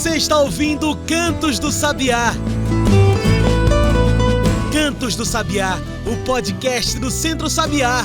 Você está ouvindo Cantos do Sabiá. Cantos do Sabiá, o podcast do Centro Sabiá.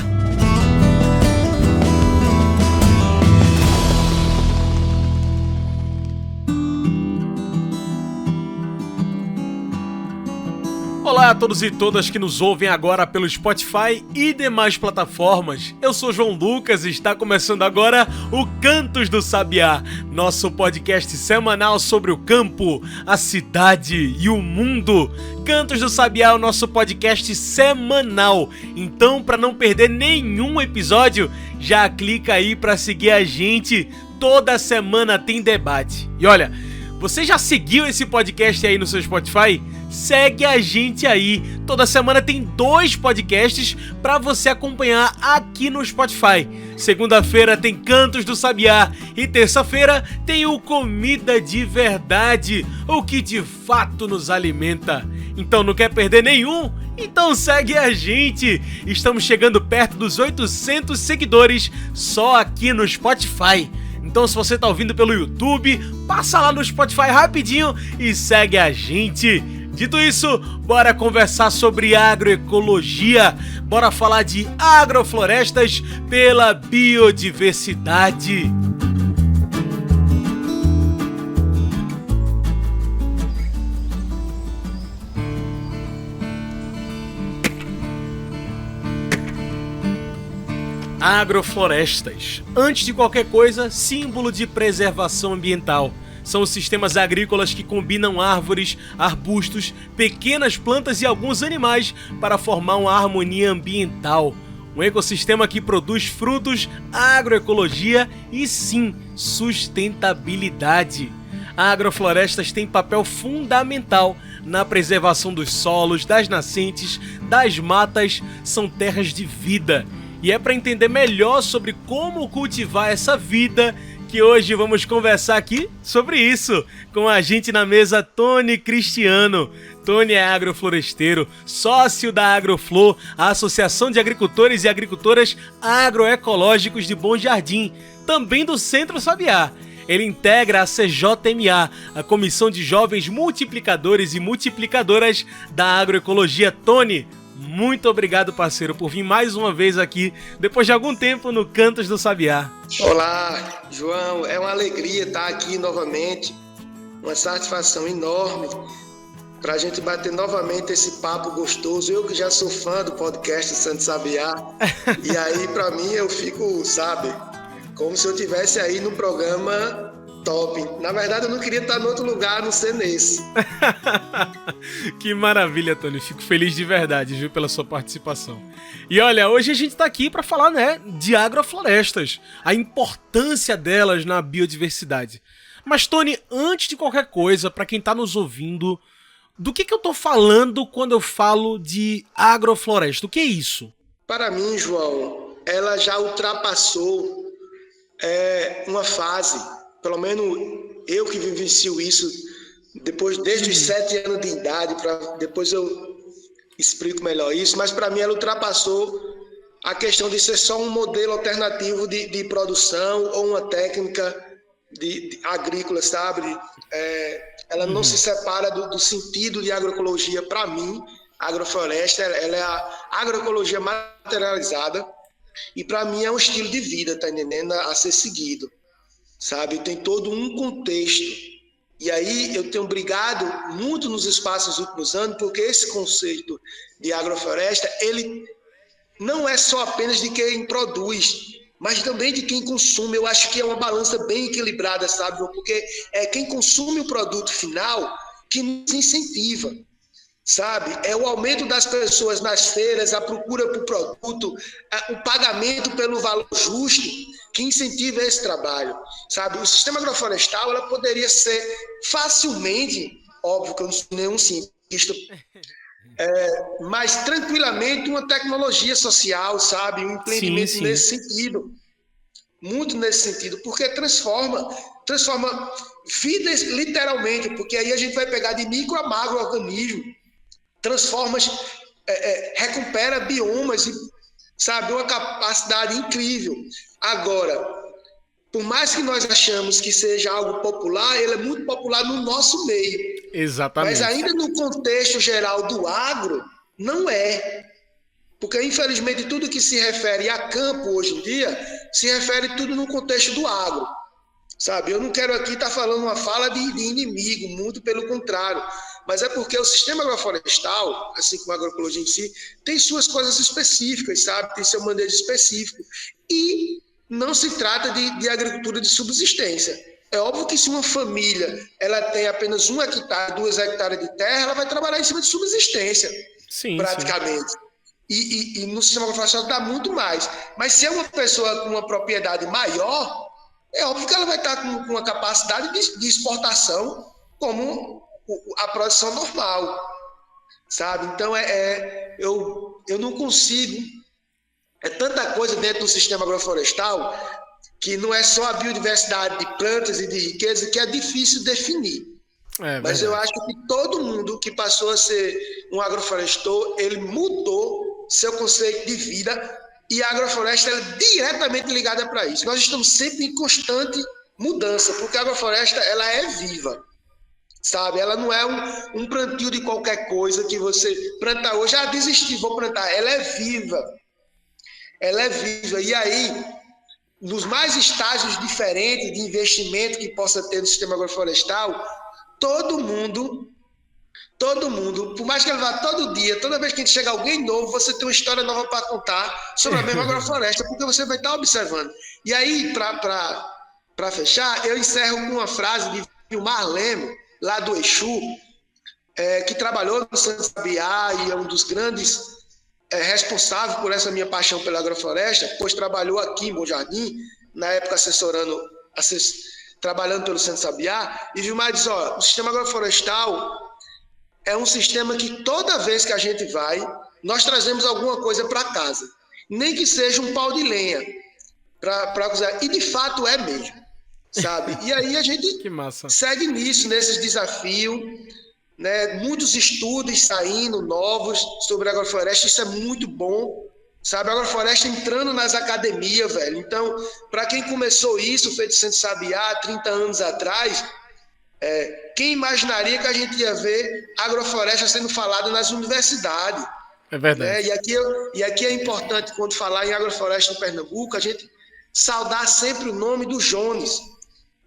Olá a todos e todas que nos ouvem agora pelo Spotify e demais plataformas. Eu sou João Lucas e está começando agora o Cantos do Sabiá, nosso podcast semanal sobre o campo, a cidade e o mundo. Cantos do Sabiá é o nosso podcast semanal, então para não perder nenhum episódio, já clica aí para seguir a gente. Toda semana tem debate. E olha, você já seguiu esse podcast aí no seu Spotify? Segue a gente aí. Toda semana tem 2 podcasts para você acompanhar aqui no Spotify. Segunda-feira tem Cantos do Sabiá e terça-feira tem o Comida de Verdade, o que de fato nos alimenta. Então não quer perder nenhum? Então segue a gente. Estamos chegando perto dos 800 seguidores só aqui no Spotify. Então se você tá ouvindo pelo YouTube, passa lá no Spotify rapidinho e segue a gente. Dito isso, bora conversar sobre agroecologia. Bora falar de agroflorestas pela biodiversidade. Agroflorestas, antes de qualquer coisa, símbolo de preservação ambiental. São os sistemas agrícolas que combinam árvores, arbustos, pequenas plantas e alguns animais para formar uma harmonia ambiental. Um ecossistema que produz frutos, agroecologia e, sim, sustentabilidade. Agroflorestas têm papel fundamental na preservação dos solos, das nascentes, das matas, são terras de vida. E é para entender melhor sobre como cultivar essa vida que hoje vamos conversar aqui sobre isso. Com a gente na mesa, Tony Cristiano. Tony é agrofloresteiro, sócio da Agroflor, a Associação de Agricultores e Agricultoras Agroecológicos de Bom Jardim, também do Centro Sabiá. Ele integra a CJMA, a Comissão de Jovens Multiplicadores e Multiplicadoras da Agroecologia. Tony, muito obrigado, parceiro, por vir mais uma vez aqui, depois de algum tempo no Cantos do Sabiá. Olá, João, é uma alegria estar aqui novamente, uma satisfação enorme para a gente bater novamente esse papo gostoso. Eu que já sou fã do podcast Santo Sabiá, e aí para mim eu fico, sabe, como se eu estivesse aí no programa top. Na verdade, eu não queria estar em outro lugar, a não ser nesse. Que maravilha, Tony. Fico feliz de verdade, viu, pela sua participação. E olha, hoje a gente tá aqui para falar, de agroflorestas, a importância delas na biodiversidade. Mas, Tony, antes de qualquer coisa, para quem tá nos ouvindo, do que eu tô falando quando eu falo de agrofloresta? O que é isso? Para mim, João, ela já ultrapassou uma fase. Pelo menos eu que vivencio isso desde os 7 anos de idade, depois eu explico melhor isso, mas para mim ela ultrapassou a questão de ser só um modelo alternativo de produção ou uma técnica de agrícola, sabe? Ela não se separa do sentido de agroecologia. Para mim, a agrofloresta ela é a agroecologia materializada e para mim é um estilo de vida, tá entendendo? A ser seguido. Sabe, tem todo um contexto. E aí eu tenho brigado muito nos espaços nos últimos anos, porque esse conceito de agrofloresta, ele não é só apenas de quem produz, mas também de quem consome. Eu acho que é uma balança bem equilibrada, sabe? Porque é quem consome o produto final que nos incentiva, sabe? É o aumento das pessoas nas feiras, a procura por produto, o pagamento pelo valor justo que incentiva esse trabalho, sabe? O sistema agroflorestal, ela poderia ser facilmente, óbvio que eu não sou nenhum cientista, mas tranquilamente uma tecnologia social, sabe? Um empreendimento sim. Nesse sentido, muito nesse sentido, porque transforma vidas literalmente, porque aí a gente vai pegar de micro a macro-organismo, transforma, recupera biomas, sabe? Uma capacidade incrível. Agora, por mais que nós achamos que seja algo popular, ele é muito popular no nosso meio. Exatamente. Mas ainda no contexto geral do agro, não é. Porque, infelizmente, tudo que se refere a campo hoje em dia, se refere tudo no contexto do agro. Sabe? Eu não quero aqui estar falando uma fala de inimigo, muito pelo contrário. Mas é porque o sistema agroflorestal, assim como a agroecologia em si, tem suas coisas específicas, sabe? Tem seu manejo específico. E não se trata de agricultura de subsistência. É óbvio que se uma família ela tem apenas 1 hectare, 2 hectares de terra, ela vai trabalhar em cima de subsistência, sim, praticamente. Sim. E no sistema agroflorestal dá muito mais. Mas se é uma pessoa com uma propriedade maior, é óbvio que ela vai estar com uma capacidade de exportação como a produção normal, sabe? Então, eu não consigo... É tanta coisa dentro do sistema agroflorestal que não é só a biodiversidade de plantas e de riqueza que é difícil definir. Mas eu acho que todo mundo que passou a ser um agroflorestor, ele mudou seu conceito de vida e a agrofloresta é diretamente ligada para isso. Nós estamos sempre em constante mudança, porque a agrofloresta ela é viva, sabe? Ela não é um plantio de qualquer coisa que você planta hoje, desisti, vou plantar. Ela é viva. Ela é viva. E aí, nos mais estágios diferentes de investimento que possa ter no sistema agroflorestal, todo mundo, por mais que ele vá todo dia, toda vez que a gente chega alguém novo, você tem uma história nova para contar sobre a mesma agrofloresta, porque você vai estar observando. E aí, para fechar, eu encerro com uma frase de Vilmar Lemos, lá do Exu, que trabalhou no Santo Sabiá e é um dos grandes responsáveis por essa minha paixão pela agrofloresta, pois trabalhou aqui em Bom Jardim, na época trabalhando pelo Santo Sabiá, e Vilmar diz, o sistema agroflorestal é um sistema que toda vez que a gente vai, nós trazemos alguma coisa para casa. Nem que seja um pau de lenha para usar. E de fato é mesmo, sabe? E aí a gente segue nisso, nesses desafios, né? Muitos estudos saindo novos sobre a agrofloresta, isso é muito bom, sabe? A agrofloresta entrando nas academias, velho. Então, para quem começou isso, feito Santo Sabiá, 30 anos atrás... quem imaginaria que a gente ia ver agrofloresta sendo falada nas universidades? É verdade. Né? E aqui é importante, quando falar em agrofloresta em Pernambuco, a gente saudar sempre o nome do Jones,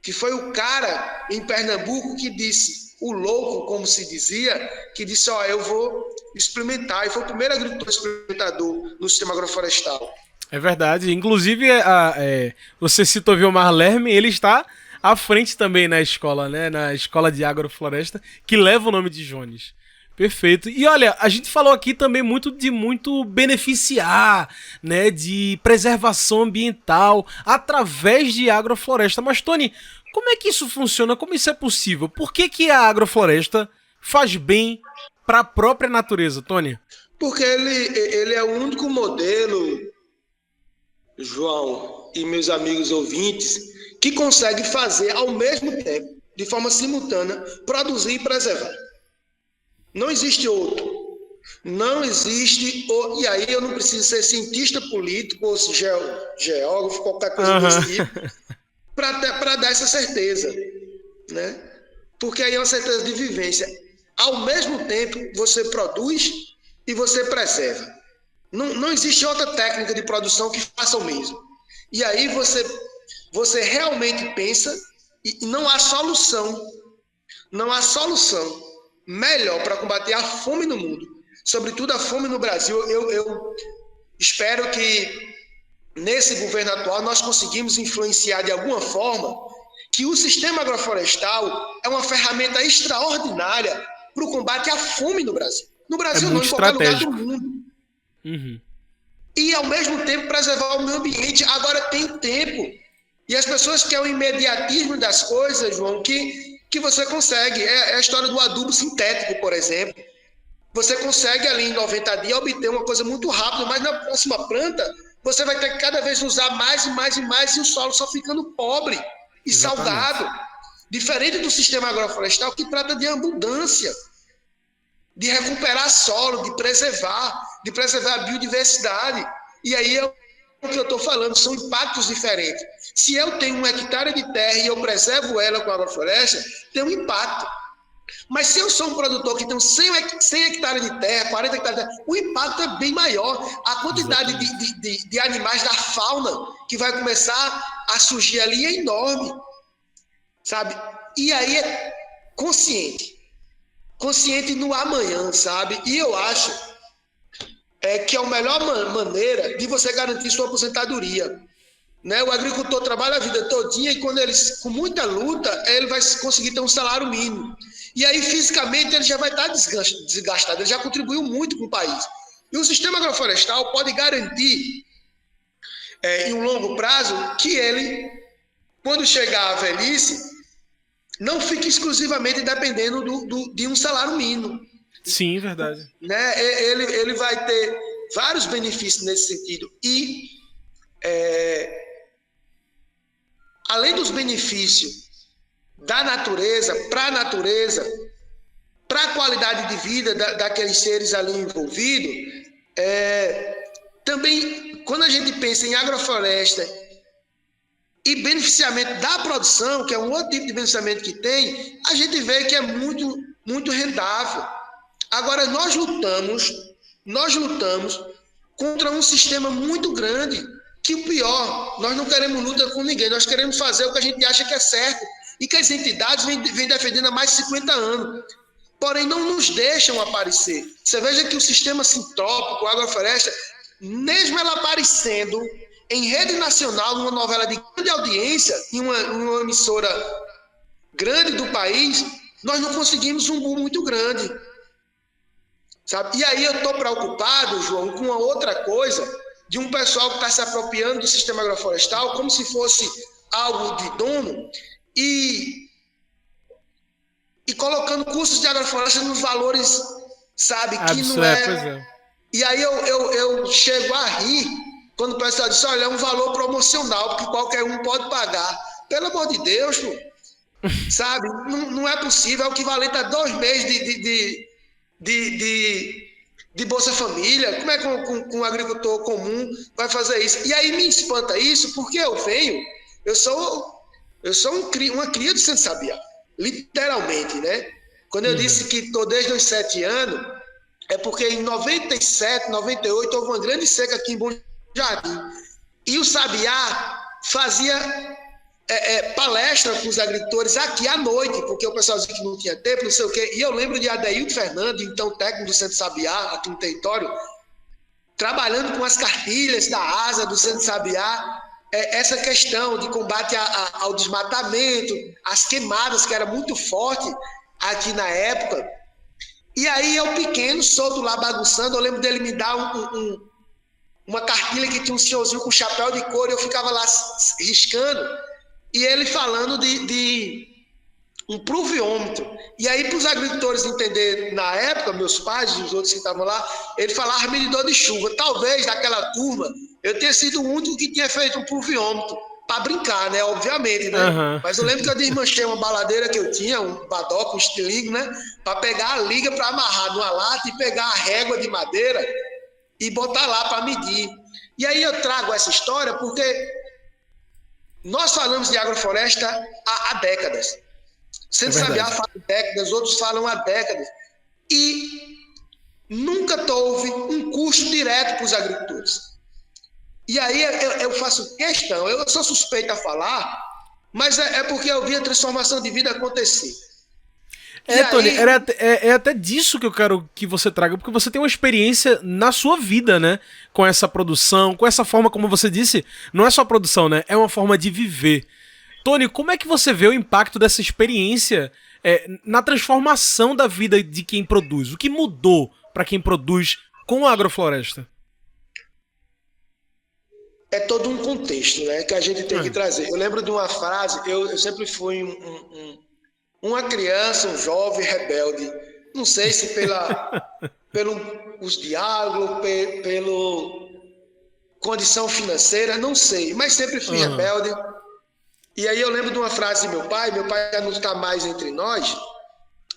que foi o cara em Pernambuco que disse, o louco, como se dizia, que disse, eu vou experimentar, e foi o primeiro agricultor experimentador no sistema agroflorestal. É verdade. Inclusive, você citou Vilmar Lemos, ele está à frente também na escola, né? Na escola de agrofloresta, que leva o nome de Jones. Perfeito. E olha, a gente falou aqui também muito beneficiar, né? De preservação ambiental através de agrofloresta. Mas, Tony, como é que isso funciona? Como isso é possível? Por que a agrofloresta faz bem para a própria natureza, Tony? Porque ele é o único modelo, João e meus amigos ouvintes, que consegue fazer ao mesmo tempo, de forma simultânea, produzir e preservar. Não existe outro. Não existe... E aí eu não preciso ser cientista político ou geógrafo, qualquer coisa desse tipo, para dar essa certeza, né? Porque aí é uma certeza de vivência. Ao mesmo tempo, você produz e você preserva. Não existe outra técnica de produção que faça o mesmo. E aí você realmente pensa e não há solução melhor para combater a fome no mundo, sobretudo a fome no Brasil. Eu espero que nesse governo atual nós conseguimos influenciar de alguma forma que o sistema agroflorestal é uma ferramenta extraordinária para o combate à fome no Brasil. No Brasil não, em qualquer lugar do mundo. Uhum. E ao mesmo tempo preservar o meio ambiente. Agora tem tempo. E as pessoas querem o imediatismo das coisas, João, que você consegue. É a história do adubo sintético, por exemplo. Você consegue ali em 90 dias obter uma coisa muito rápida, mas na próxima planta você vai ter que cada vez usar mais e mais e mais e o solo só ficando pobre e salgado. Diferente do sistema agroflorestal que trata de abundância, de recuperar solo, de preservar a biodiversidade. E aí o que eu estou falando, são impactos diferentes. Se eu tenho 1 hectare de terra e eu preservo ela com a agrofloresta, tem um impacto. Mas se eu sou um produtor que tem 100 hectares de terra, 40 hectares de terra, o impacto é bem maior. A quantidade de animais da fauna que vai começar a surgir ali é enorme, sabe? E aí é consciente no amanhã, sabe? E eu acho que é a melhor maneira de você garantir sua aposentadoria. Né? O agricultor trabalha a vida todinha e quando ele, com muita luta, ele vai conseguir ter um salário mínimo. E aí, fisicamente, ele já vai estar desgastado, ele já contribuiu muito com o país. E o sistema agroflorestal pode garantir, em um longo prazo, que ele, quando chegar à velhice, não fique exclusivamente dependendo de um salário mínimo. Sim, verdade. Né? Ele vai ter vários benefícios nesse sentido. E, além dos benefícios da natureza, para a natureza, para a qualidade de vida daqueles seres ali envolvidos, também, quando a gente pensa em agrofloresta e beneficiamento da produção, que é um outro tipo de beneficiamento que tem, a gente vê que é muito, muito rentável. Agora, nós lutamos contra um sistema muito grande, que o pior, nós não queremos luta com ninguém, nós queremos fazer o que a gente acha que é certo, e que as entidades vêm defendendo há mais de 50 anos. Porém, não nos deixam aparecer. Você veja que o sistema sintrópico, a agrofloresta, mesmo ela aparecendo em rede nacional, numa novela de grande audiência, em uma emissora grande do país, nós não conseguimos um boom muito grande. Sabe? E aí eu estou preocupado, João, com uma outra coisa, de um pessoal que está se apropriando do sistema agroflorestal como se fosse algo de dono e colocando custos de agrofloresta nos valores, sabe, que não é. Pois é. E aí eu chego a rir quando o pessoal diz, olha, é um valor promocional, porque qualquer um pode pagar. Pelo amor de Deus, pô. Sabe? Não é possível, é o equivalente a 2 meses de Bolsa Família. Como é que um agricultor comum vai fazer isso? E aí me espanta isso, porque eu sou uma cria do Centro Sabiá, literalmente, né? Quando eu disse que estou desde os 7 anos, é porque em 97, 98, houve uma grande seca aqui em Bom Jardim. E o Sabiá fazia palestra com os agricultores aqui à noite, porque o pessoal dizia que não tinha tempo, não sei o quê. E eu lembro de Adeildo Fernando, então técnico do Centro Sabiá, aqui no território, trabalhando com as cartilhas da ASA do Centro Sabiá, essa questão de combate ao desmatamento, as queimadas, que era muito forte aqui na época. E aí eu pequeno, solto lá bagunçando, eu lembro dele me dar uma cartilha que tinha um senhorzinho com chapéu de couro, e eu ficava lá riscando, e ele falando de um pluviômetro. E aí, para os agricultores entenderem, na época, meus pais e os outros que estavam lá, ele falava medidor de chuva. Talvez, naquela turma, eu tenha sido o único que tinha feito um pluviômetro, para brincar, né? Obviamente, né? Uhum. Mas eu lembro que eu desmanchei uma baladeira que eu tinha, um badoque, um estilingue, né? Para pegar a liga para amarrar numa lata e pegar a régua de madeira e botar lá para medir. E aí eu trago essa história porque nós falamos de agrofloresta há décadas. Centro Sabiá fala há décadas, outros falam há décadas. E nunca houve um custo direto para os agricultores. E aí eu faço questão, eu sou suspeito a falar, mas é porque eu vi a transformação de vida acontecer. Tony, é até disso que eu quero que você traga, porque você tem uma experiência na sua vida, né? Com essa produção, com essa forma, como você disse, não é só produção, né? É uma forma de viver. Tony, como é que você vê o impacto dessa experiência na transformação da vida de quem produz? O que mudou para quem produz com a agrofloresta? É todo um contexto, né, que a gente tem que trazer. Eu lembro de uma frase, eu sempre fui uma criança, um jovem rebelde. Não sei se pelos diálogos, pela condição financeira, não sei, mas sempre fui rebelde. E aí eu lembro de uma frase de meu pai já não está mais entre nós.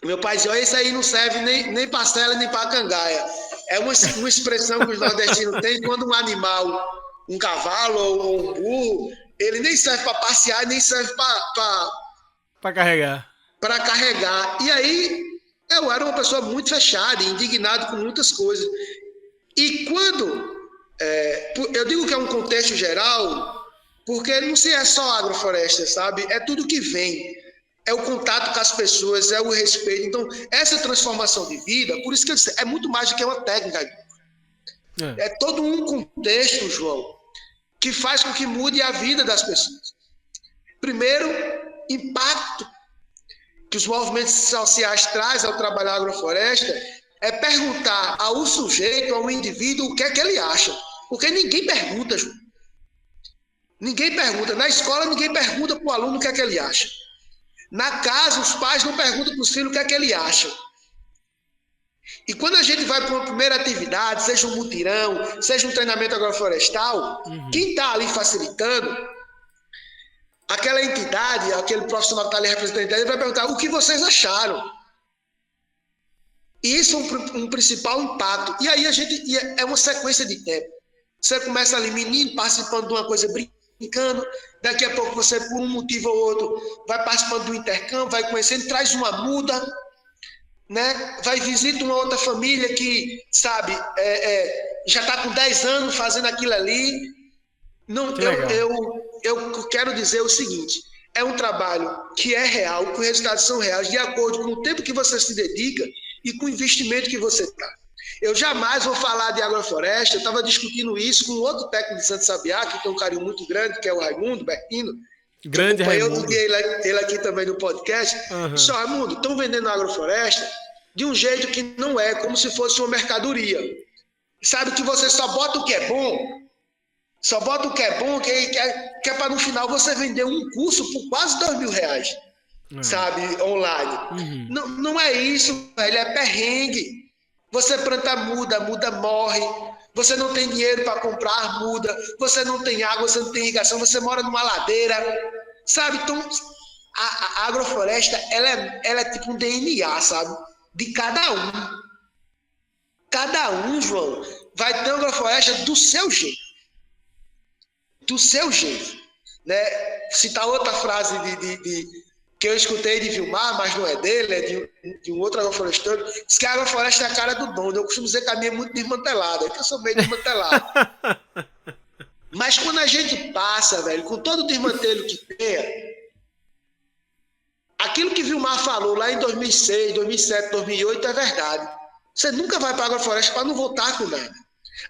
Meu pai dizia, isso aí não serve nem para cela, nem para cangaia. É uma expressão que os nordestinos têm quando um animal um cavalo ou um burro, ele nem serve para passear, nem serve para carregar. Para carregar. E aí eu era uma pessoa muito fechada, indignado com muitas coisas. E quando eu digo que é um contexto geral, porque não se é só agrofloresta, sabe? É tudo que vem. É o contato com as pessoas, é o respeito. Então, essa transformação de vida, por isso que eu disse, é muito mais do que uma técnica. É todo um contexto, João, que faz com que mude a vida das pessoas. Primeiro, impacto que os movimentos sociais trazem ao trabalhar a agrofloresta é perguntar ao sujeito, ao indivíduo, o que é que ele acha. Porque ninguém pergunta, João. Ninguém pergunta. Na escola, ninguém pergunta para o aluno o que é que ele acha. Na casa, os pais não perguntam para os filhos o que é que ele acha. E quando a gente vai para uma primeira atividade, seja um mutirão, seja um treinamento agroflorestal, quem está ali facilitando, aquela entidade, aquele profissional que está ali representando, ele vai perguntar o que vocês acharam. E isso é um principal impacto. E aí é uma sequência de tempo. Você começa ali, menino, participando de uma coisa brincando, daqui a pouco você, por um motivo ou outro, vai participando do intercâmbio, vai conhecendo, traz uma muda, né? Vai visitar uma outra família que, sabe, já está com 10 anos fazendo aquilo ali. Não, eu quero dizer o seguinte, é um trabalho que é real, que os resultados são reais, de acordo com o tempo que você se dedica e com o investimento que você está. Eu jamais vou falar de agrofloresta, eu estava discutindo isso com outro técnico de Santo Sabiá, que tem um carinho muito grande, que é o Raimundo Bertino. Grande Raimundo. Eu dia ele aqui também no podcast. Só, Raimundo, estão vendendo agrofloresta de um jeito que não é, como se fosse uma mercadoria. Sabe que você só bota o que é bom, que é para no final você vender um curso por quase R$2.000, sabe, online. Não é isso, velho, é perrengue. Você planta muda morre, você não tem dinheiro para comprar muda, você não tem água, você não tem irrigação, você mora numa ladeira, sabe? Então, a agrofloresta, ela é tipo um DNA, sabe? De cada um. Cada um, João, vai ter uma agrofloresta do seu jeito. Do seu jeito. Né? Citar outra frase que eu escutei de Vilmar, mas não é dele, é de um outro agroflorestano, diz que a agrofloresta é a cara do dono. Eu costumo dizer que a minha é muito desmantelada, que eu sou meio desmantelado. Mas quando a gente passa, velho, com todo o desmantelo que tem, aquilo que Vilmar falou lá em 2006, 2007, 2008 é verdade. Você nunca vai para a agrofloresta para não voltar com nada.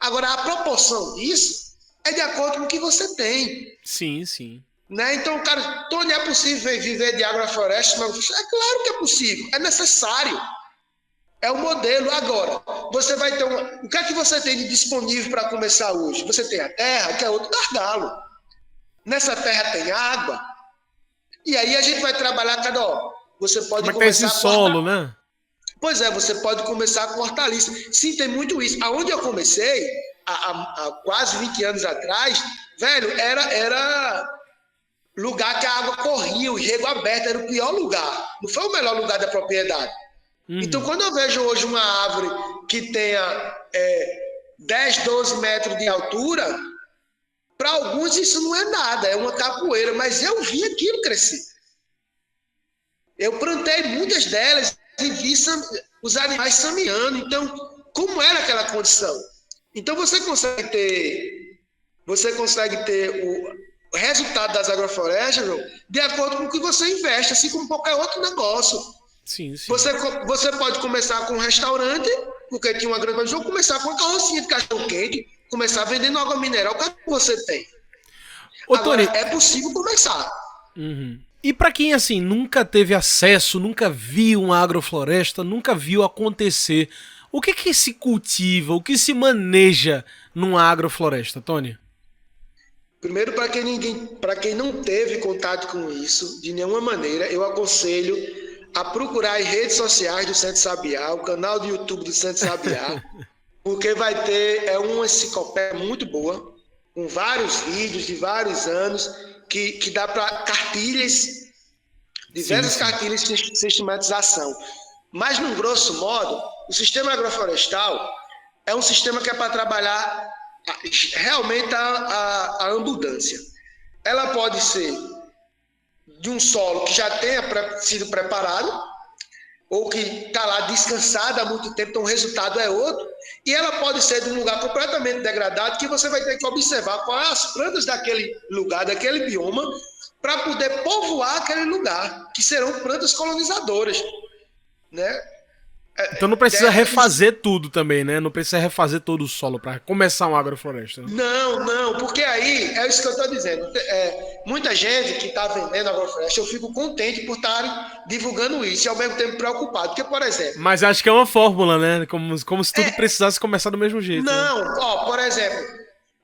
Agora, a proporção disso é de acordo com o que você tem. Sim, sim. Né? Então, cara, Tony, é possível viver de agrofloresta? É claro que é possível, é necessário. É o modelo. Agora, você vai ter o que é que você tem de disponível para começar hoje? Você tem a terra, que é outro gargalo. Nessa terra tem água. E aí a gente vai trabalhar você pode começar esse solo, né? Pois é, você pode começar com hortaliça. Sim, tem muito isso. Aonde eu comecei, há quase 20 anos atrás, velho, era lugar que a água corria, o rego aberto, era o pior lugar. Não foi o melhor lugar da propriedade. Então, quando eu vejo hoje uma árvore que tenha 10, 12 metros de altura, para alguns isso não é nada, é uma capoeira, mas eu vi aquilo crescer. Eu plantei muitas delas e vi os animais sameando. Então, como era aquela condição? Então, você consegue ter o resultado das agroflorestas, João, de acordo com o que você investe, assim como qualquer outro negócio. Sim, sim. Você pode começar com um restaurante, porque tinha uma grande coisa, ou começar com uma carrocinha de cachorro-quente, começar vendendo água mineral, o que você tem. Ô, Agora, Tony, é possível começar. E para quem, assim, nunca teve acesso, nunca viu uma agrofloresta, nunca viu acontecer, o que se cultiva, o que se maneja numa agrofloresta, Tony? Primeiro, para quem não teve contato com isso, de nenhuma maneira, eu aconselho a procurar as redes sociais do Centro Sabiá, o canal do YouTube do Centro Sabiá, porque vai ter uma enciclopédia muito boa, com vários vídeos de vários anos, que dá para cartilhas, diversas cartilhas de sistematização. Mas, num grosso modo, o sistema agroflorestal é um sistema que é para trabalhar realmente a abundância. Ela pode ser de um solo que já tenha sido preparado, ou que está lá descansado há muito tempo, então o resultado é outro. E ela pode ser de um lugar completamente degradado, que você vai ter que observar quais as plantas daquele lugar, daquele bioma, para poder povoar aquele lugar, que serão plantas colonizadoras, né? Então não precisa refazer tudo também, né? Não precisa refazer todo o solo para começar uma agrofloresta. Né? Não, porque aí é isso que eu estou dizendo. Muita gente que está vendendo agrofloresta, eu fico contente por estarem divulgando isso e ao mesmo tempo preocupado. Porque, por exemplo... Mas acho que é uma fórmula, né? Como se tudo precisasse começar do mesmo jeito. Não, né? Por exemplo,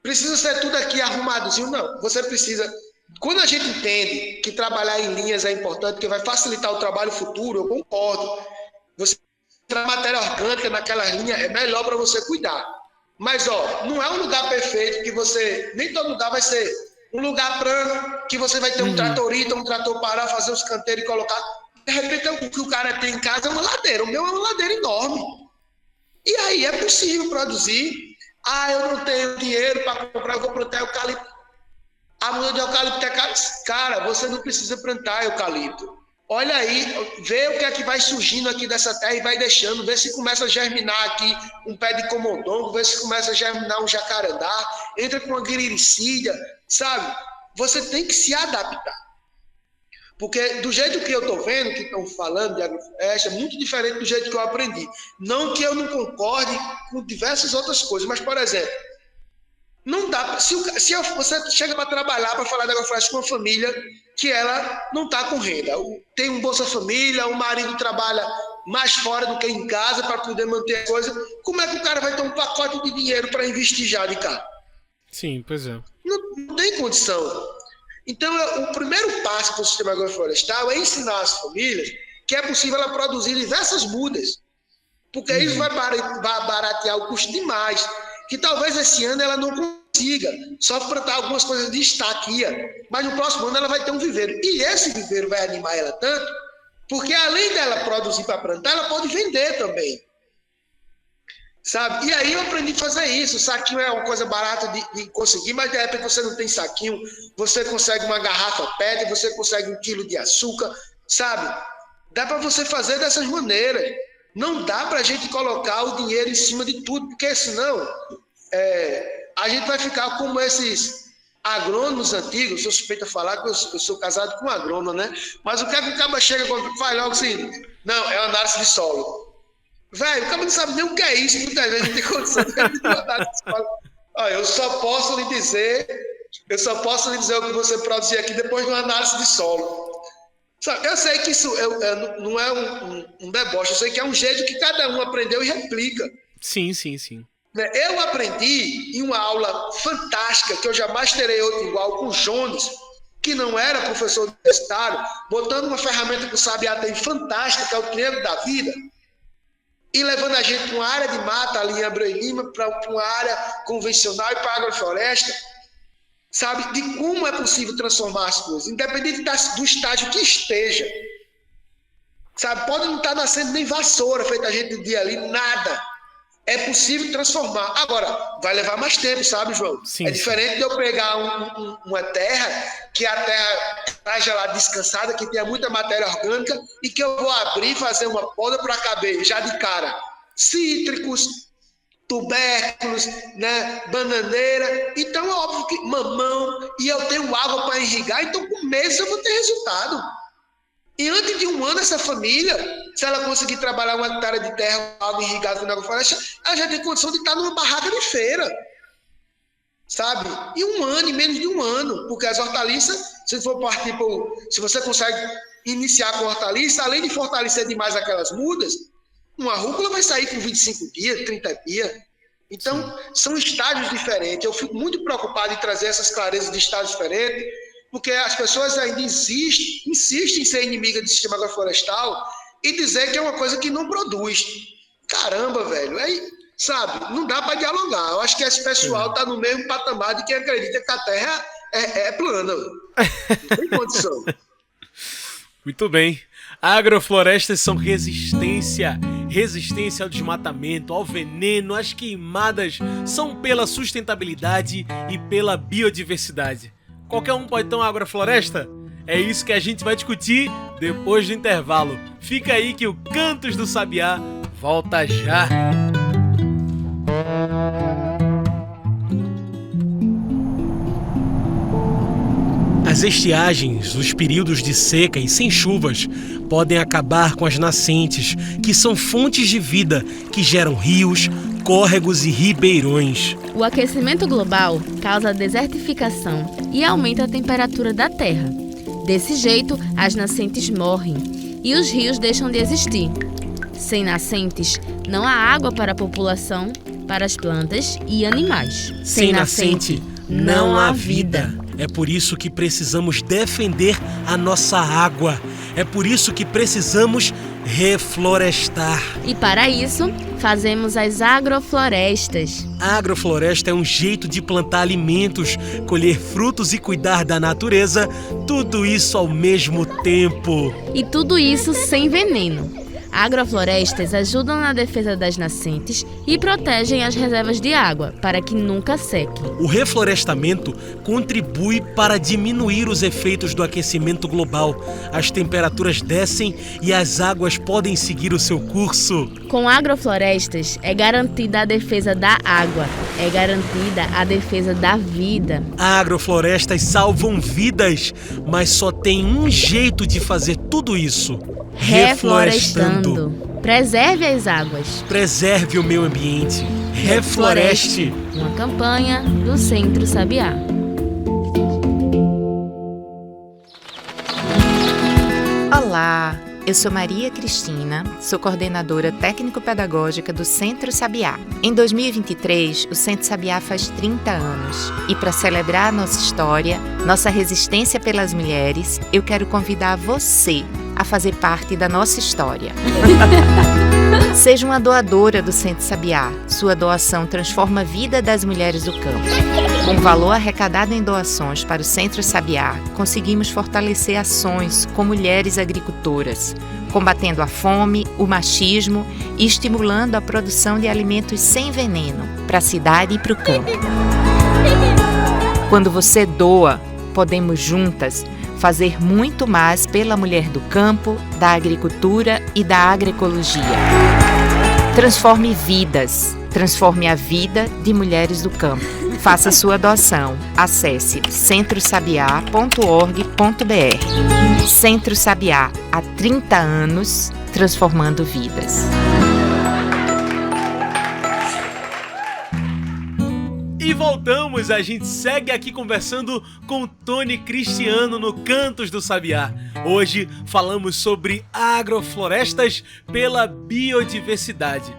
precisa ser tudo aqui arrumadozinho? Não, você precisa... Quando a gente entende que trabalhar em linhas é importante, porque vai facilitar o trabalho futuro, eu concordo. Você a matéria orgânica naquela linha é melhor para você cuidar. Mas, não é um lugar perfeito que você... Nem todo lugar vai ser um lugar plano, que você vai ter um tratorista, um trator parar, fazer os canteiros e colocar. De repente, o que o cara tem em casa é uma ladeira. O meu é uma ladeira enorme. E aí é possível produzir. Eu não tenho dinheiro para comprar, eu vou plantar eucalipto. A muda de eucalipto é cara. Cara, você não precisa plantar eucalipto. Olha aí, vê o que é que vai surgindo aqui dessa terra e vai deixando, vê se começa a germinar aqui um pé de comodongo, vê se começa a germinar um jacarandá, entra com uma guiricídia, sabe? Você tem que se adaptar. Porque do jeito que eu estou vendo, que estão falando de agrofloresta, é muito diferente do jeito que eu aprendi. Não que eu não concorde com diversas outras coisas, mas, por exemplo, não dá. Se você chega para trabalhar, para falar de agrofloresta com uma família que ela não está com renda, tem um Bolsa Família, o marido trabalha mais fora do que em casa para poder manter a coisa, como é que o cara vai ter um pacote de dinheiro para investir já de cá? Sim, pois é. Não tem condição. Então, o primeiro passo para o sistema agroflorestal é ensinar as famílias que é possível ela produzir diversas mudas, porque isso vai baratear o custo demais, que talvez esse ano ela não consiga, só plantar algumas coisas de estaquia, mas no próximo ano ela vai ter um viveiro, e esse viveiro vai animar ela tanto, porque além dela produzir para plantar, ela pode vender também, sabe? E aí eu aprendi a fazer isso. O saquinho é uma coisa barata de conseguir, mas de repente você não tem saquinho, você consegue uma garrafa PET, você consegue 1 quilo de açúcar, sabe? Dá para você fazer dessas maneiras. Não dá para a gente colocar o dinheiro em cima de tudo, porque senão a gente vai ficar como esses agrônomos antigos. Eu sou suspeito a falar que eu sou casado com um agrônomo, né? Mas o que é que o cara chega quando faz logo assim? Não, é análise de solo. Velho, o cara não sabe nem o que é isso, muitas vezes não tem condição de análise de solo. Olha, eu só posso lhe dizer o que você produzir aqui depois de uma análise de solo. Eu sei que isso não é um deboche, eu sei que é um jeito que cada um aprendeu e replica. Sim. Eu aprendi em uma aula fantástica, que eu jamais terei outra igual, com o Jones, que não era professor universitário, botando uma ferramenta que o Sabiá tem fantástica, que é o Triângulo da Vida, e levando a gente para uma área de mata ali em Abreu e Lima, para uma área convencional e para a agrofloresta, sabe, de como é possível transformar as coisas, independente do estágio que esteja. Sabe, pode não estar nascendo nem vassoura, feita a gente no dia ali, nada. É possível transformar. Agora, vai levar mais tempo, sabe, João? Sim. Diferente de eu pegar uma terra, que a terra esteja lá descansada, que tenha muita matéria orgânica, e que eu vou abrir e fazer uma poda para caber, já de cara, cítricos, tubérculos, né, bananeira, então é óbvio que mamão, e eu tenho água para irrigar, então com meses eu vou ter resultado. E antes de um ano, essa família, se ela conseguir trabalhar uma hectare de terra, água irrigada com agrofloresta, ela já tem condição de estar numa barraca de feira, sabe? E um ano, e menos de um ano, porque as hortaliças, se for partir se você consegue iniciar com hortaliça, além de fortalecer demais aquelas mudas, uma rúcula vai sair com 25 dias, 30 dias. Então, são estágios diferentes. Eu fico muito preocupado em trazer essas clarezas de estágios diferentes, porque as pessoas ainda insistem em ser inimigas do sistema agroflorestal e dizer que é uma coisa que não produz. Caramba, velho. Aí, sabe, não dá para dialogar. Eu acho que esse pessoal está no mesmo patamar de quem acredita que a Terra é plana. Não tem condição. Muito bem. Agroflorestas são resistência resistência ao desmatamento, ao veneno, às queimadas, são pela sustentabilidade e pela biodiversidade. Qualquer um pode ter uma agrofloresta? É isso que a gente vai discutir depois do intervalo. Fica aí que o Cantos do Sabiá volta já! As estiagens, os períodos de seca e sem chuvas, podem acabar com as nascentes, que são fontes de vida que geram rios, córregos e ribeirões. O aquecimento global causa a desertificação e aumenta a temperatura da Terra. Desse jeito, as nascentes morrem e os rios deixam de existir. Sem nascentes, não há água para a população, para as plantas e animais. Sem nascente, não há vida. É por isso que precisamos defender a nossa água. É por isso que precisamos reflorestar. E para isso, fazemos as agroflorestas. A agrofloresta é um jeito de plantar alimentos, colher frutos e cuidar da natureza, tudo isso ao mesmo tempo. E tudo isso sem veneno. Agroflorestas ajudam na defesa das nascentes e protegem as reservas de água para que nunca sequem. O reflorestamento contribui para diminuir os efeitos do aquecimento global. As temperaturas descem e as águas podem seguir o seu curso. Com agroflorestas é garantida a defesa da água, é garantida a defesa da vida. Agroflorestas salvam vidas, mas só tem um jeito de fazer tudo isso: reflorestando. Preserve as águas. Preserve o meio ambiente. Refloreste. Uma campanha do Centro Sabiá. Olá, eu sou Maria Cristina, sou coordenadora técnico-pedagógica do Centro Sabiá. Em 2023, o Centro Sabiá faz 30 anos. E para celebrar a nossa história, nossa resistência pelas mulheres, eu quero convidar você a fazer parte da nossa história. Seja uma doadora do Centro Sabiá. Sua doação transforma a vida das mulheres do campo. Com o valor arrecadado em doações para o Centro Sabiá, conseguimos fortalecer ações com mulheres agricultoras, combatendo a fome, o machismo e estimulando a produção de alimentos sem veneno para a cidade e para o campo. Quando você doa, podemos juntas fazer muito mais pela mulher do campo, da agricultura e da agroecologia. Transforme vidas, transforme a vida de mulheres do campo. Faça sua doação. Acesse centrosabiá.org.br. Centro Sabiá, há 30 anos, transformando vidas. E voltamos, a gente segue aqui conversando com Tony Cristiano no Cantos do Sabiá. Hoje falamos sobre agroflorestas pela biodiversidade.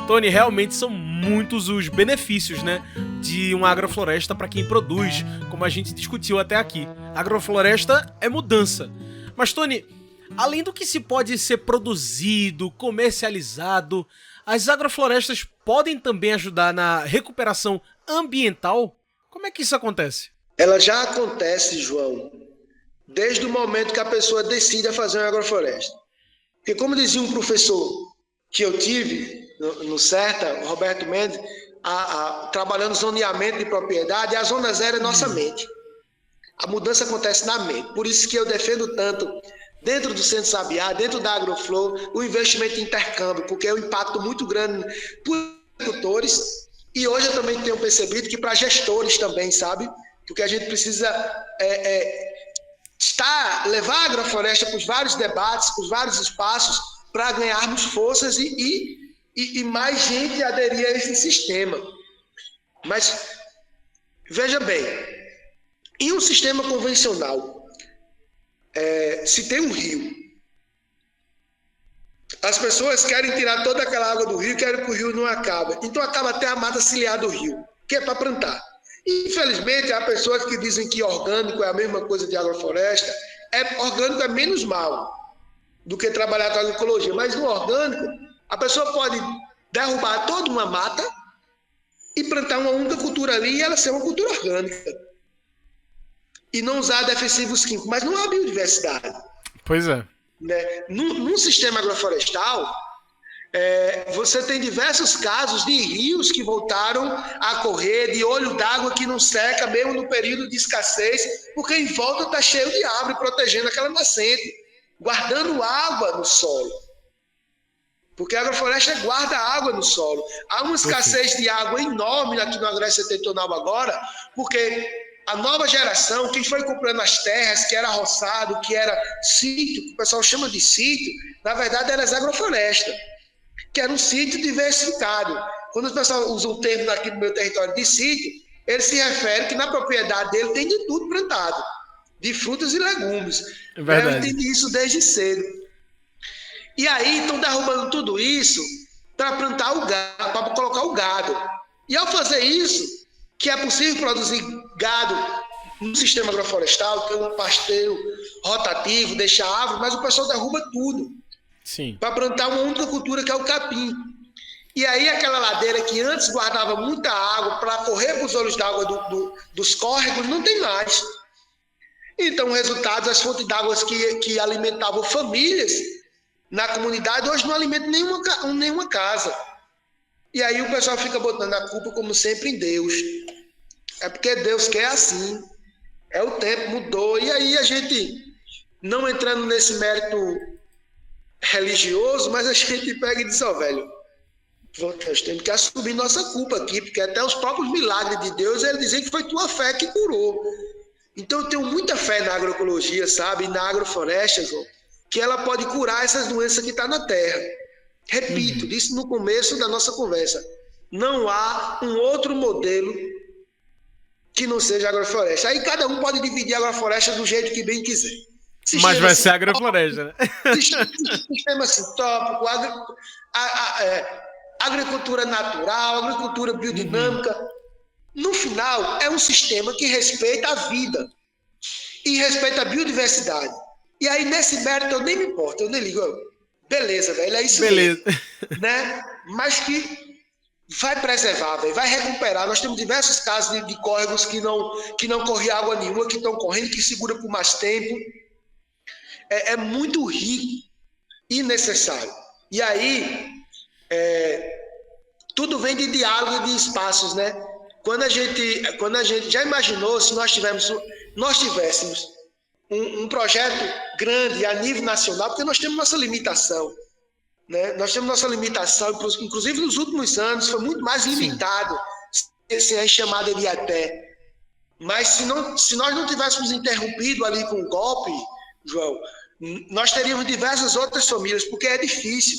Tony, realmente são muitos os benefícios, né, de uma agrofloresta para quem produz, como a gente discutiu até aqui. Agrofloresta é mudança. Mas, Tony, além do que se pode ser produzido, comercializado, as agroflorestas podem também ajudar na recuperação ambiental? Como é que isso acontece? Ela já acontece, João, desde o momento que a pessoa decide fazer uma agrofloresta. Porque, como dizia um professor que eu tive no CERTA, Roberto Mendes, trabalhando zoneamento de propriedade, a zona zero é nossa mente. A mudança acontece na mente. Por isso que eu defendo tanto, dentro do Centro Sabiá, dentro da Agroflow, o investimento em intercâmbio, porque é um impacto muito grande para os agricultores. E hoje eu também tenho percebido que para gestores também, sabe? Porque a gente precisa levar a agrofloresta para os vários debates, para os vários espaços, para ganharmos forças e mais gente aderir a esse sistema. Mas, veja bem, em um sistema convencional, se tem um rio, as pessoas querem tirar toda aquela água do rio, querem que o rio não acabe. Então acaba até a mata ciliar do rio, que é para plantar. E, infelizmente, há pessoas que dizem que orgânico é a mesma coisa de agrofloresta. Orgânico é menos mal do que trabalhar com agroecologia. Mas no orgânico, a pessoa pode derrubar toda uma mata e plantar uma única cultura ali e ela ser uma cultura orgânica. E não usar defensivos químicos. Mas não há biodiversidade. Pois é. Né? Num sistema agroflorestal, Você tem diversos casos de rios que voltaram a correr, de olho d'água que não seca, mesmo no período de escassez, porque em volta está cheio de árvore protegendo aquela nascente, guardando água no solo. Porque a agrofloresta guarda água no solo. Há uma escassez de água enorme aqui no Agreste Setentrional agora, porque a nova geração, quem foi comprando as terras, que era roçado, que era sítio, que o pessoal chama de sítio, na verdade era as agroflorestas, que era um sítio diversificado. Quando o pessoal usa o termo aqui no meu território de sítio, ele se refere que na propriedade dele tem de tudo plantado, de frutas e legumes. É verdade. Eu entendi isso desde cedo. E aí estão derrubando tudo isso para plantar o gado, para colocar o gado. E ao fazer isso, que é possível produzir gado no sistema agroflorestal, ter um pasteio rotativo, deixar árvore, mas o pessoal derruba tudo. Para plantar uma única cultura, que é o capim. E aí aquela ladeira que antes guardava muita água para correr para os olhos d'água dos córregos, não tem mais. Então, resultados, as fontes d'água que alimentavam famílias na comunidade, hoje não alimentam nenhuma casa. E aí o pessoal fica botando a culpa, como sempre, em Deus. É porque Deus quer assim. O tempo mudou. E aí a gente, não entrando nesse mérito religioso, mas a gente pega e diz, velho, nós temos que assumir nossa culpa aqui, porque até os próprios milagres de Deus, ele dizem que foi tua fé que curou. Então eu tenho muita fé na agroecologia, sabe, na agrofloresta, João, que ela pode curar essas doenças que estão na terra. Repito, disse no começo da nossa conversa, não há um outro modelo que não seja agrofloresta. Aí cada um pode dividir a agrofloresta do jeito que bem quiser. Mas vai ser agrofloresta, né? Sistema sintópico, agricultura natural, agricultura biodinâmica. No final, é um sistema que respeita a vida e respeita a biodiversidade. E aí, nesse mérito, eu nem me importo, eu nem ligo. Beleza, velho, é isso mesmo. Né? Mas que vai preservar, velho, vai recuperar. Nós temos diversos casos de córregos que não correm água nenhuma, que estão correndo, que segura por mais tempo. É muito rico e necessário. E aí, tudo vem de diálogo e de espaços, né? Quando a gente já imaginou se nós tivéssemos um projeto grande a nível nacional, porque nós temos nossa limitação, né? Nós temos nossa limitação, inclusive nos últimos anos, foi muito mais limitado, sem a chamada de até. Mas se nós não tivéssemos interrompido ali com o golpe, João, nós teríamos diversas outras famílias, porque é difícil.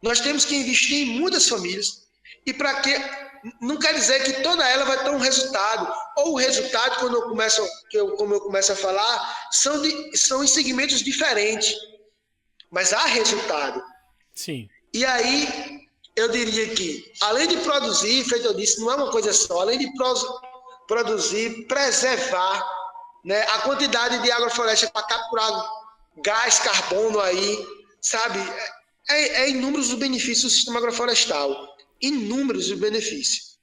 Nós temos que investir em muitas famílias. E para quê? Não quer dizer que toda ela vai ter um resultado. Ou o resultado, como eu começo a falar, são em segmentos diferentes. Mas há resultado. Sim. E aí, eu diria que, além de produzir, feito eu disse, não é uma coisa só, além de produzir, preservar, né, a quantidade de agrofloresta para capturar gás, carbono aí, sabe? É inúmeros os benefícios do sistema agroflorestal. Inúmeros os benefícios.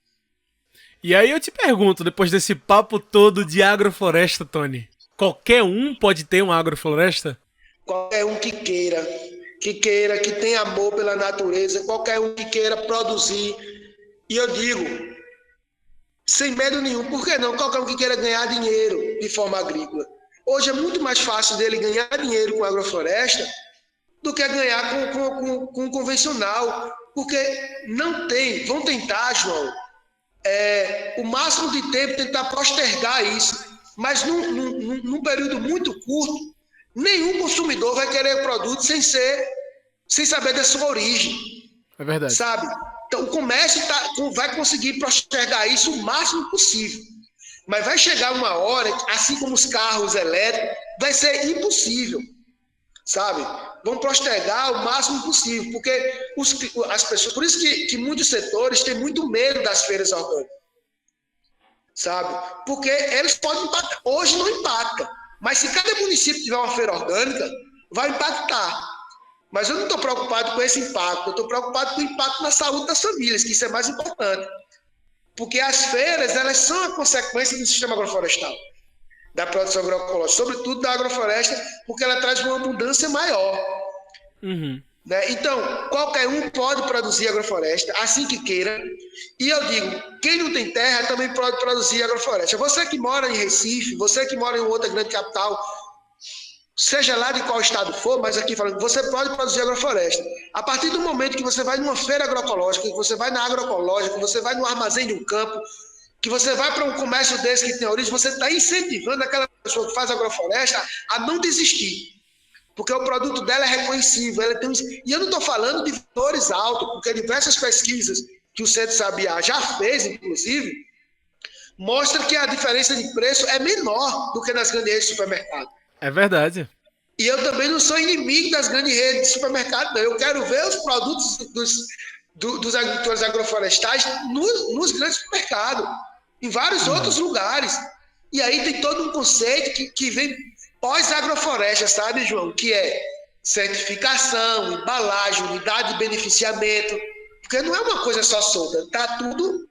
E aí eu te pergunto, depois desse papo todo de agrofloresta, Tony, qualquer um pode ter uma agrofloresta? Qualquer um que queira, que tenha amor pela natureza, qualquer um que queira produzir. E eu digo, sem medo nenhum, por que não? Qualquer um que queira ganhar dinheiro de forma agrícola. Hoje é muito mais fácil dele ganhar dinheiro com agrofloresta do que ganhar com convencional, porque não tem, vão tentar, João, o máximo de tempo tentar postergar isso, mas num período muito curto, nenhum consumidor vai querer produto sem saber da sua origem. É verdade. Sabe? Então o comércio vai conseguir postergar isso o máximo possível. Mas vai chegar uma hora, assim como os carros elétricos, vai ser impossível, sabe? Vão postergar o máximo possível, porque as pessoas, por isso que muitos setores têm muito medo das feiras orgânicas, sabe? Porque eles podem impactar. Hoje não impacta, mas se cada município tiver uma feira orgânica, vai impactar. Mas eu não estou preocupado com esse impacto, eu estou preocupado com o impacto na saúde das famílias, que isso é mais importante. Porque as feiras, elas são a consequência do sistema agroflorestal, da produção agroecológica, sobretudo da agrofloresta, porque ela traz uma abundância maior. Né? Então, qualquer um pode produzir agrofloresta, assim que queira. E eu digo, quem não tem terra também pode produzir agrofloresta. Você que mora em Recife, você que mora em outra grande capital, seja lá de qual estado for, mas aqui falando, você pode produzir agrofloresta. A partir do momento que você vai numa feira agroecológica, que você vai na agroecológica, que você vai no armazém de um campo, que você vai para um comércio desse que tem origem, você está incentivando aquela pessoa que faz agrofloresta a não desistir. Porque o produto dela é reconhecível. Ela tem E eu não estou falando de valores altos, porque diversas pesquisas que o Centro Sabiá já fez, inclusive, mostram que a diferença de preço é menor do que nas grandes redes de supermercado. É verdade. E eu também não sou inimigo das grandes redes de supermercado, não. Eu quero ver os produtos dos agricultores agroflorestais nos grandes supermercados, em vários outros lugares. E aí tem todo um conceito que vem pós-agrofloresta, sabe, João? Que é certificação, embalagem, unidade de beneficiamento, porque não é uma coisa só solta, está tudo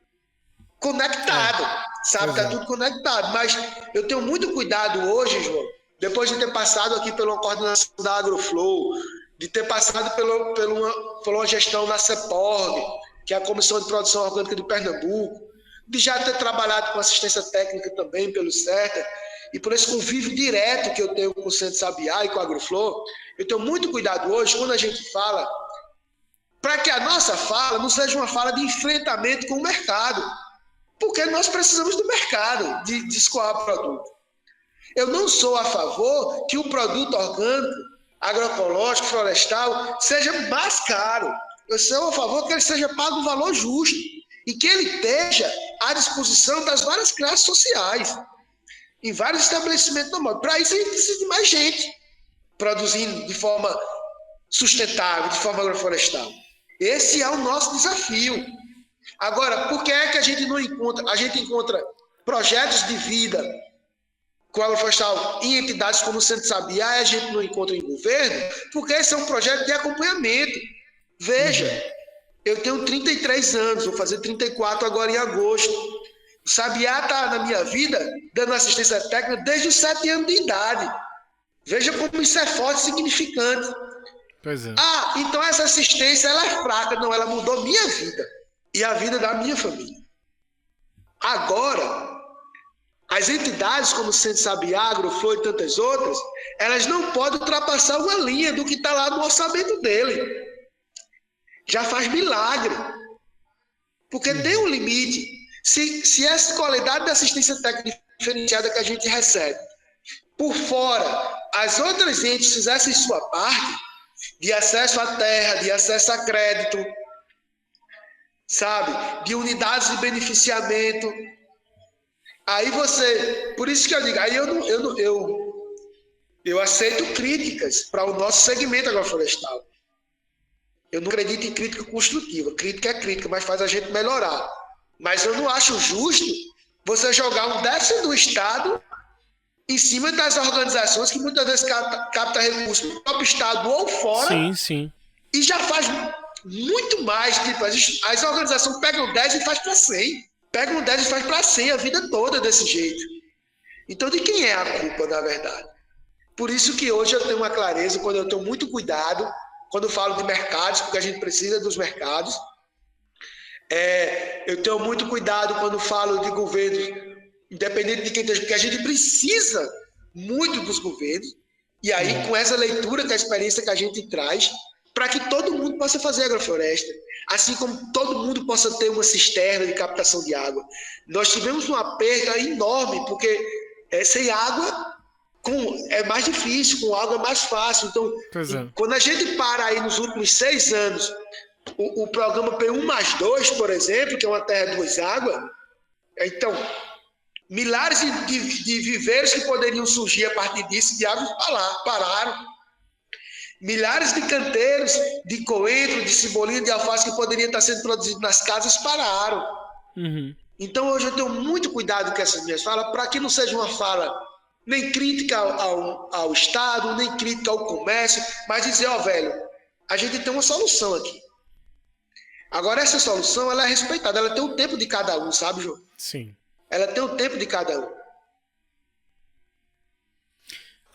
conectado, sabe? Está tudo conectado. Mas eu tenho muito cuidado hoje, João, depois de ter passado aqui pela coordenação da Agroflow, de ter passado por uma gestão na CEPORG, que é a Comissão de Produção Orgânica de Pernambuco, de já ter trabalhado com assistência técnica também pelo CERTA, e por esse convívio direto que eu tenho com o Centro Sabiá e com a Agroflow, eu tenho muito cuidado hoje quando a gente fala, para que a nossa fala não seja uma fala de enfrentamento com o mercado, porque nós precisamos do mercado de escoar produto. Eu não sou a favor que o produto orgânico, agroecológico, florestal, seja mais caro. Eu sou a favor que ele seja pago um valor justo e que ele esteja à disposição das várias classes sociais, em vários estabelecimentos do mundo. Para isso a gente precisa de mais gente produzindo de forma sustentável, de forma agroflorestal. Esse é o nosso desafio. Agora, por que é que a gente não encontra? A gente encontra projetos de vida com a agroflorestal em entidades como o Centro Sabiá e a gente não encontra em governo, porque esse é um projeto de acompanhamento. Veja, eu tenho 33 anos, vou fazer 34 agora em agosto. O Sabiá está na minha vida dando assistência técnica desde os 7 anos de idade. Veja como isso é forte e significante. Pois é. Ah, então essa assistência ela é fraca. Não, ela mudou minha vida e a vida da minha família. Agora, as entidades como o Centro Sabiá, Agroflow e tantas outras, elas não podem ultrapassar uma linha do que está lá no orçamento dele. Já faz milagre. Porque tem um limite. Se essa qualidade de assistência técnica diferenciada que a gente recebe, por fora, as outras entes fizessem sua parte, de acesso à terra, de acesso a crédito, sabe? De unidades de beneficiamento. Aí você... Por isso que eu digo, aí eu aceito críticas para o nosso segmento agroflorestal. Eu não acredito em crítica construtiva. Crítica é crítica, mas faz a gente melhorar. Mas eu não acho justo você jogar um déficit do Estado em cima das organizações que muitas vezes captam recursos do próprio Estado ou fora. Sim, sim. E já faz muito mais. Tipo, as organizações pegam 10 e faz para 100. Pegam 10 e faz para 100 a vida toda desse jeito. Então, de quem é a culpa, na verdade? Por isso que hoje eu tenho uma clareza, quando eu tenho muito cuidado, quando eu falo de mercados, porque a gente precisa dos mercados. Eu tenho muito cuidado quando falo de governos, independente de quem esteja, porque a gente precisa muito dos governos, e aí com essa leitura, com a experiência que a gente traz, para que todo mundo possa fazer agrofloresta, assim como todo mundo possa ter uma cisterna de captação de água. Nós tivemos uma perda enorme, porque sem água é mais difícil, com água é mais fácil. Então, quando a gente para aí nos últimos 6 anos, o programa P1+2, por exemplo, que é uma terra duas águas, então, milhares de viveiros que poderiam surgir a partir disso, de árvores pararam. Milhares de canteiros de coentro, de cebolinha, de alface que poderiam estar sendo produzidos nas casas pararam. Uhum. Então, hoje eu tenho muito cuidado com essas minhas falas, para que não seja uma fala nem crítica ao Estado, nem crítica ao comércio, mas dizer, velho, a gente tem uma solução aqui. Agora, essa solução, ela é respeitada, ela tem o tempo de cada um, sabe, João? Sim. Ela tem o tempo de cada um.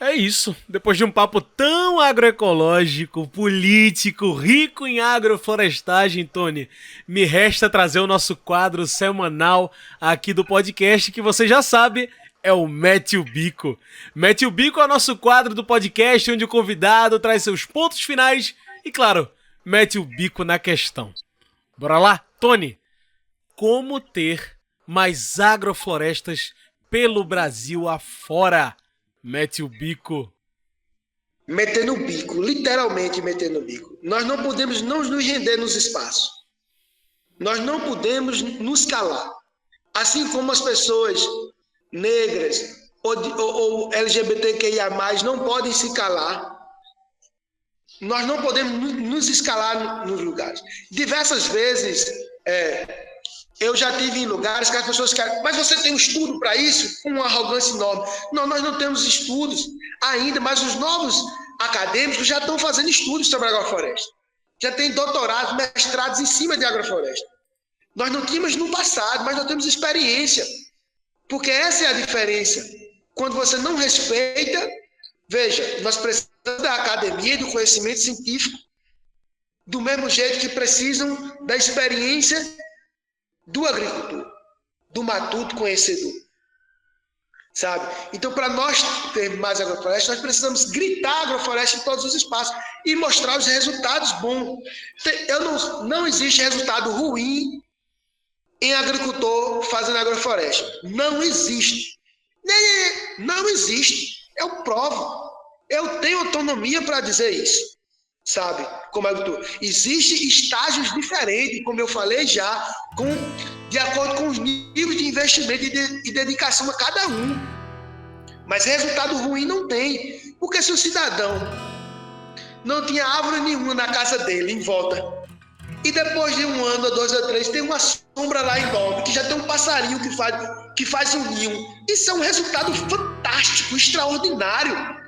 É isso. Depois de um papo tão agroecológico, político, rico em agroflorestagem, Tony, me resta trazer o nosso quadro semanal aqui do podcast, que você já sabe, é o Mete o Bico. Mete o Bico é o nosso quadro do podcast, onde o convidado traz seus pontos finais e, claro, mete o bico na questão. Bora lá? Tony, como ter mais agroflorestas pelo Brasil afora? Mete o bico. Metendo o bico, literalmente metendo o bico. Nós não podemos não nos render nos espaços. Nós não podemos nos calar. Assim como as pessoas negras ou LGBTQIA+, não podem se calar, nós não podemos nos escalar nos lugares. Diversas vezes, eu já tive em lugares que as pessoas querem, mas você tem um estudo para isso? Com uma arrogância enorme. Não, nós não temos estudos ainda, mas os novos acadêmicos já estão fazendo estudos sobre agrofloresta. Já tem doutorados, mestrados em cima de agrofloresta. Nós não tínhamos no passado, mas nós temos experiência. Porque essa é a diferença. Quando você não respeita, veja, nós precisamos da academia e do conhecimento científico do mesmo jeito que precisam da experiência do agricultor, do matuto conhecedor, sabe? Então, para nós termos mais agrofloresta, nós precisamos gritar agrofloresta em todos os espaços e mostrar os resultados bons. Não existe resultado ruim em agricultor fazendo agrofloresta. Não existe. Não existe. Eu provo. Eu tenho autonomia para dizer isso, sabe? Como agricultor. Existem estágios diferentes, como eu falei já, de acordo com os níveis de investimento e dedicação a cada um. Mas resultado ruim não tem. Porque se o cidadão não tinha árvore nenhuma na casa dele, em volta, e depois de 1 ano, 2 ou 3, tem uma sombra lá em volta, que já tem um passarinho que faz um ninho, isso é um resultado fantástico, extraordinário.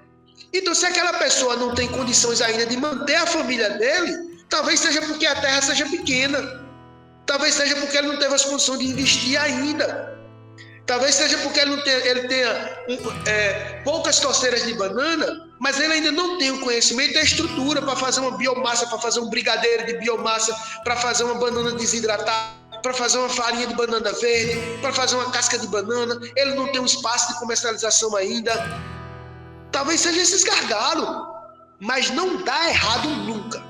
Então, se aquela pessoa não tem condições ainda de manter a família dele, talvez seja porque a terra seja pequena. Talvez seja porque ele não teve as condições de investir ainda. Talvez seja porque ele tenha poucas torceiras de banana, mas ele ainda não tem o conhecimento e a estrutura para fazer uma biomassa, para fazer um brigadeiro de biomassa, para fazer uma banana desidratada, para fazer uma farinha de banana verde, para fazer uma casca de banana. Ele não tem um espaço de comercialização ainda. Talvez seja esses gargalos, mas não dá errado nunca.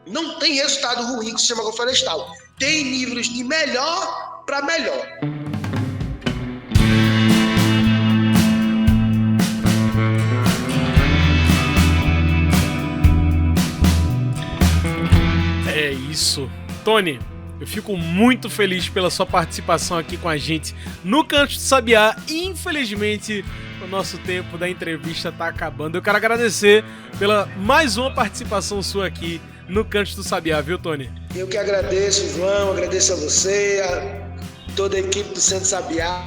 Não tem resultado ruim que se chama agroflorestal. Tem níveis de melhor para melhor. É isso. Tony, eu fico muito feliz pela sua participação aqui com a gente no Canto do Sabiá. Infelizmente, o nosso tempo da entrevista está acabando. Eu quero agradecer pela mais uma participação sua aqui no Canto do Sabiá, viu, Tony? Eu que agradeço, João, agradeço a você, a toda a equipe do Centro Sabiá.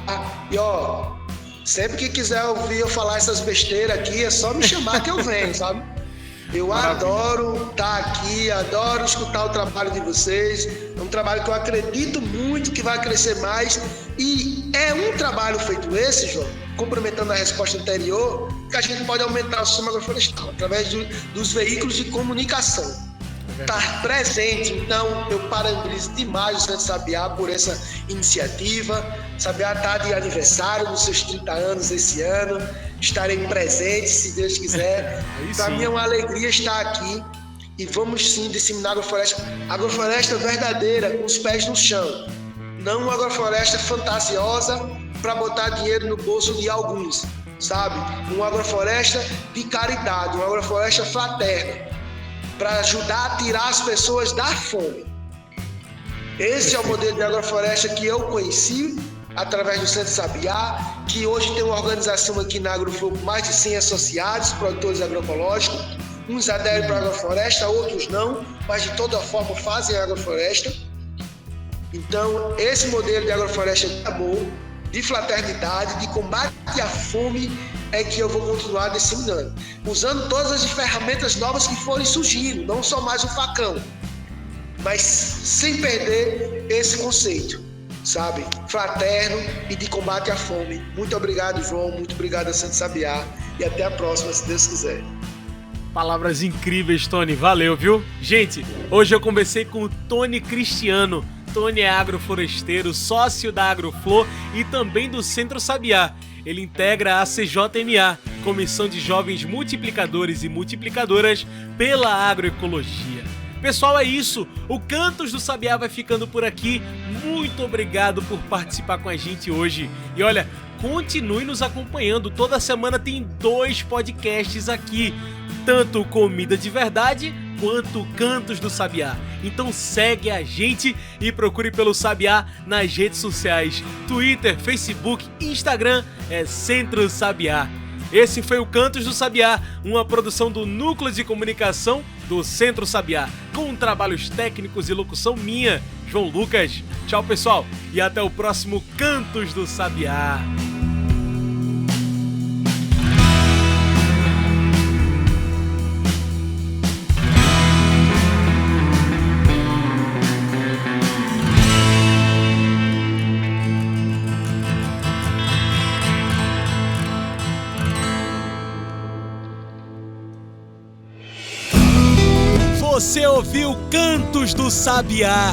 E, sempre que quiser ouvir eu falar essas besteiras aqui, é só me chamar que eu venho, sabe? Eu adoro estar aqui, adoro escutar o trabalho de vocês. É um trabalho que eu acredito muito que vai crescer mais. E é um trabalho feito esse, João, complementando a resposta anterior, que a gente pode aumentar o sistema agroflorestal através dos veículos de comunicação. Estar presente, então eu parabenizo demais o Centro Sabiá por essa iniciativa. Sabiá está de aniversário dos seus 30 anos esse ano. Estarei presente, se Deus quiser. Para mim é uma alegria estar aqui e vamos sim disseminar agrofloresta verdadeira, com os pés no chão. Não uma agrofloresta fantasiosa para botar dinheiro no bolso de alguns, sabe? Uma agrofloresta de caridade, uma agrofloresta fraterna, para ajudar a tirar as pessoas da fome. Esse é o modelo de agrofloresta que eu conheci através do Centro Sabiá, que hoje tem uma organização aqui na Agroflor com mais de 100 associados, produtores agroecológicos. Uns aderem para a agrofloresta, outros não, mas de toda forma fazem a agrofloresta. Então, esse modelo de agrofloresta de amor, de fraternidade, de combate à fome, é que eu vou continuar disseminando, usando todas as ferramentas novas que forem surgindo, não só mais o facão, mas sem perder esse conceito, sabe? Fraterno e de combate à fome. Muito obrigado, João, muito obrigado a Centro Sabiá e até a próxima, se Deus quiser. Palavras incríveis, Tony. Valeu, viu? Gente, hoje eu conversei com o Tony Cristiano. Tony é agrofloresteiro, sócio da Agroflor e também do Centro Sabiá. Ele integra a CJMA, Comissão de Jovens Multiplicadores e Multiplicadoras pela Agroecologia. Pessoal, é isso. O Cantos do Sabiá vai ficando por aqui. Muito obrigado por participar com a gente hoje. E olha, continue nos acompanhando. Toda semana tem 2 podcasts aqui. Tanto Comida de Verdade quanto Cantos do Sabiá. Então segue a gente e procure pelo Sabiá nas redes sociais. Twitter, Facebook, Instagram é Centro Sabiá. Esse foi o Cantos do Sabiá, uma produção do Núcleo de Comunicação do Centro Sabiá, com trabalhos técnicos e locução minha, João Lucas. Tchau, pessoal, e até o próximo Cantos do Sabiá. Você ouviu Cantos do Sabiá.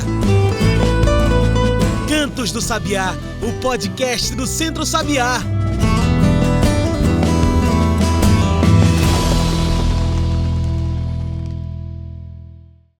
Cantos do Sabiá, o podcast do Centro Sabiá.